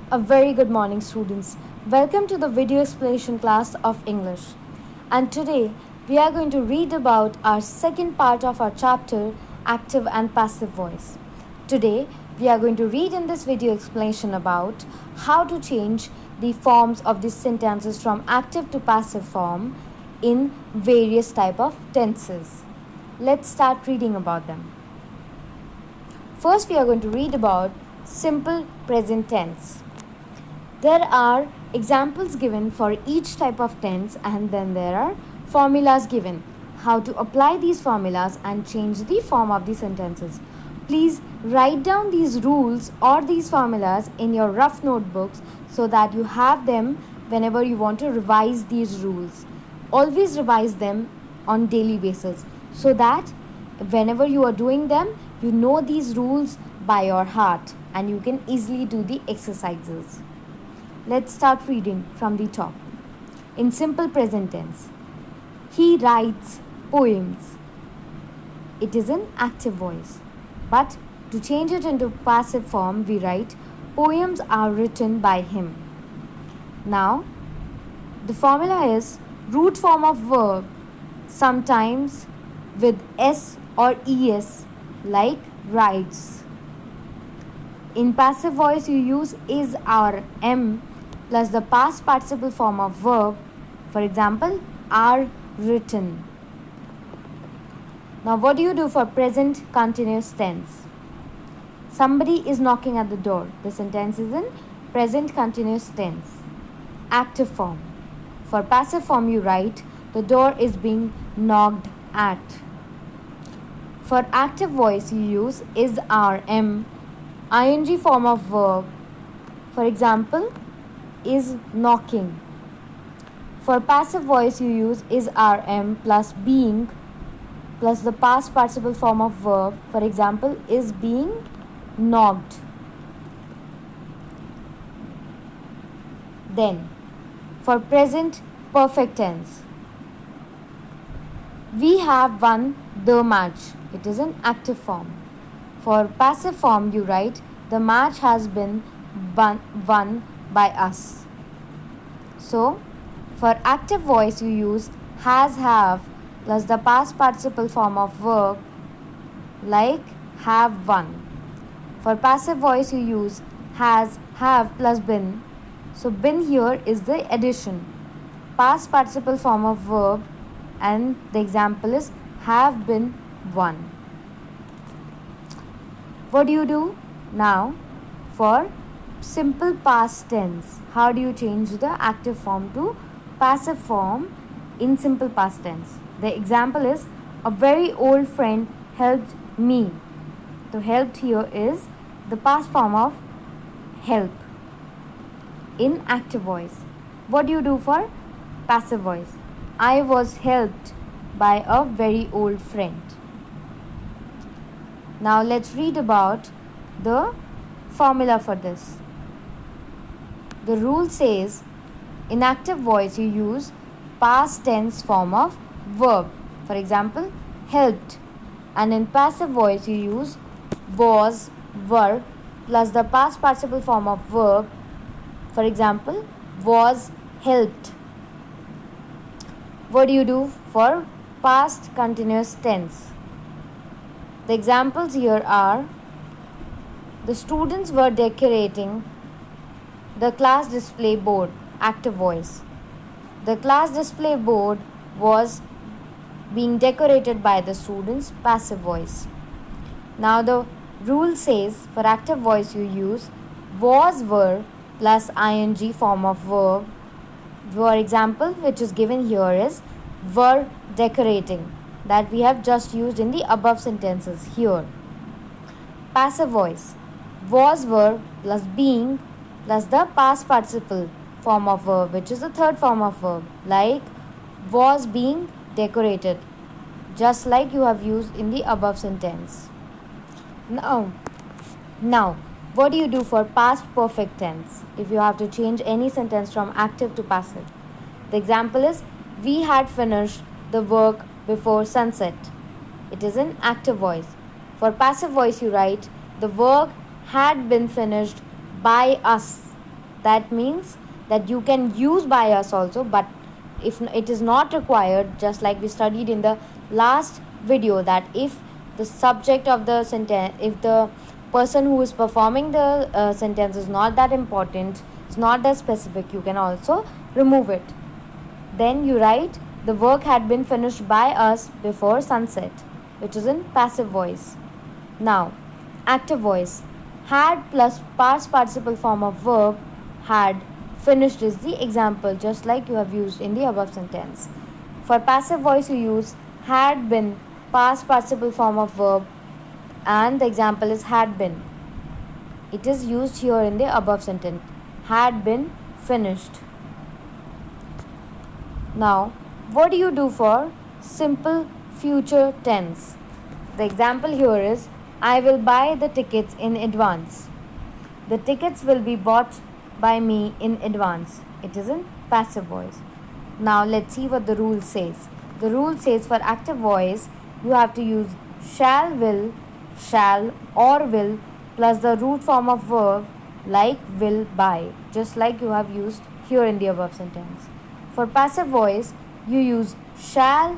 A very good morning, students. Welcome to the video explanation class of English. And today we are going to read about our second part of our chapter, active and passive voice. Today we are going to read in this video explanation about how to change the forms of these sentences from active to passive form in various type of tenses. Let's start reading about them. First, we are going to read about simple present tense. There are examples given for each type of tense, and then there are formulas given. How to apply these formulas and change the form of the sentences. Please write down these rules or these formulas in your rough notebooks so that you have them whenever you want to revise these rules. Always revise them on daily basis so that whenever you are doing them, you know these rules by your heart and you can easily do the exercises. Let's start reading from the top. In simple present tense, he writes poems. It is an active voice. But to change it into passive form, we write poems are written by him. Now, the formula is root form of verb, sometimes with s or es, like writes. In passive voice, you use is or am plus the past participle form of verb, for example, are written. Now, what do you do for present continuous tense? Somebody is knocking at the door. The sentence is in present continuous tense, active form. For passive form, you write the door is being knocked at. For active voice, you use is or am, ing form of verb. For example, is knocking. For passive voice, you use is or am plus being plus the past participle form of verb. For example, is being knocked. Then, for present perfect tense, we have won the match. It is an active form. For passive form, you write the match has been won by us. So, for active voice, you use has, have plus the past participle form of verb, like have won. For passive voice, you use has, have plus been. So, been here is the addition. Past participle form of verb, and the example is have been won. What do you do now for simple past tense? How do you change the active form to passive form in simple past tense? The example is a very old friend helped me. So helped here is the past form of help in active voice. What do you do for passive voice? I was helped by a very old friend. Now let's read about the formula for this. The rule says in active voice you use past tense form of verb. For example, helped. And in passive voice you use was, were plus the past participle form of verb. For example, was helped. What do you do for past continuous tense? The examples here are the students were decorating the class display board, active voice. The class display board was being decorated by the students, passive voice. Now the rule says for active voice you use was, were plus ing form of verb. For example, which is given here is were decorating, that we have just used in the above sentences here. Passive voice, was, were plus being plus the past participle form of verb, which is the third form of verb, like was being decorated, just like you have used in the above sentence. Now, what do you do for past perfect tense if you have to change any sentence from active to passive? The example is we had finished the work before sunset. It is an active voice. For passive voice you write the work had been finished by us. That means that you can use by us also, but if it is not required, just like we studied in the last video, that if the subject of the sentence, if the person who is performing the sentence is not that important, it's not that specific, you can also remove it. Then you write, the work had been finished by us before sunset, which is in passive voice. Now, active voice. Had plus past participle form of verb, had finished is the example, just like you have used in the above sentence. For passive voice, you use had been past participle form of verb, and the example is had been. It is used here in the above sentence. Had been finished. Now, what do you do for simple future tense? The example here is, I will buy the tickets in advance. The tickets will be bought by me in advance. It is in passive voice. Now let's see what the rule says. The rule says for active voice, you have to use shall, or will plus the root form of verb like will, buy, just like you have used here in the above sentence. For passive voice, you use shall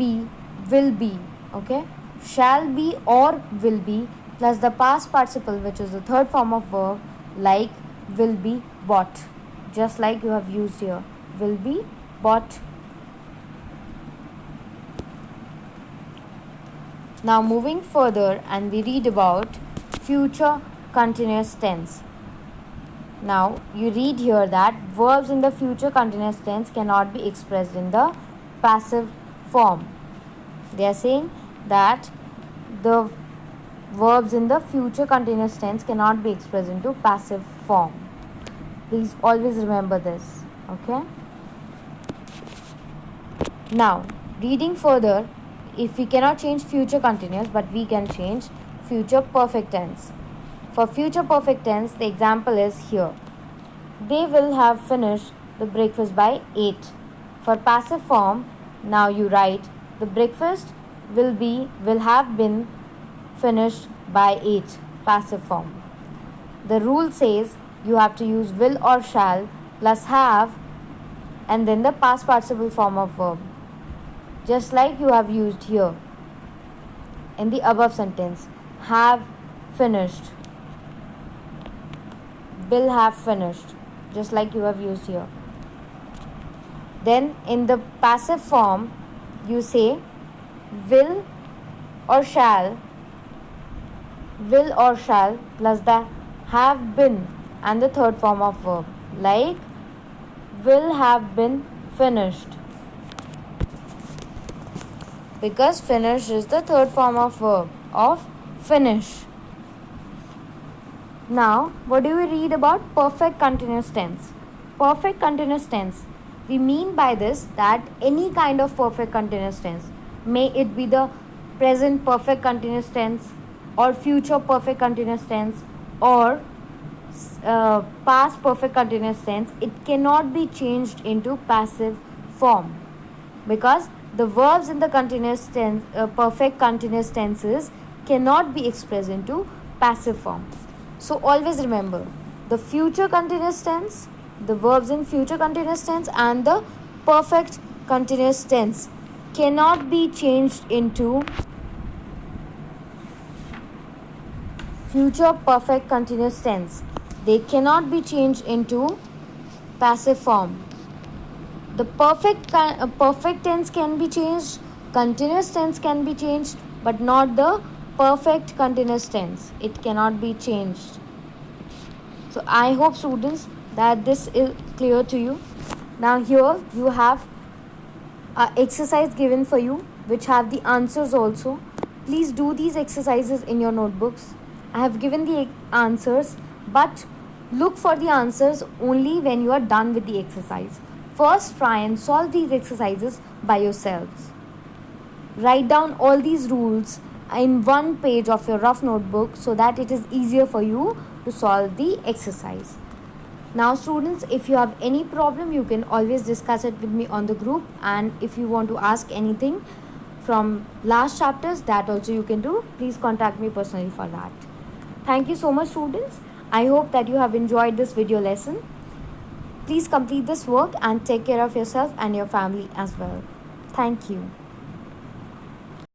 be, will be, okay? Shall be or will be plus the past participle, which is the third form of verb, like will be bought, just like you have used here, will be bought. Now moving further, and we read about future continuous tense. Now you read here that verbs in the future continuous tense cannot be expressed in the passive form. They are saying that the verbs in the future continuous tense cannot be expressed into passive form. Please always remember this, okay? Now, reading further, if we cannot change future continuous, but we can change future perfect tense. For future perfect tense, the example is here. They will have finished the breakfast by 8. For passive form, now you write, the breakfast will have been finished by 8, passive form. The rule says you have to use will or shall plus have and then the past participle form of verb, just like you have used here in the above sentence. Have finished, will have finished, just like you have used here. Then in the passive form, you say will or shall plus the have been and the third form of verb, like will have been finished, because finish is the third form of verb of finish. Now, what do we read about perfect continuous tense? Perfect continuous tense, we mean by this that any kind of perfect continuous tense, may it be the present perfect continuous tense or future perfect continuous tense or past perfect continuous tense, it cannot be changed into passive form, because the verbs in the continuous tense, perfect continuous tenses cannot be expressed into passive form. So always remember, the future continuous tense, the verbs in future continuous tense and the perfect continuous tense cannot be changed into future perfect continuous tense. They cannot be changed into passive form. The perfect tense can be changed, continuous tense can be changed, but not the perfect continuous tense. It cannot be changed. So I hope students that this is clear to you. Now here you have an exercise given for you which have the answers also. Please do these exercises in your notebooks. I have given the answers, but look for the answers only when you are done with the exercise. First, try and solve these exercises by yourselves. Write down all these rules in one page of your rough notebook so that it is easier for you to solve the exercise. Now students, if you have any problem, you can always discuss it with me on the group, and if you want to ask anything from last chapters, that also you can do. Please contact me personally for that. Thank you so much students. I hope that you have enjoyed this video lesson. Please complete this work and take care of yourself and your family as well. Thank you.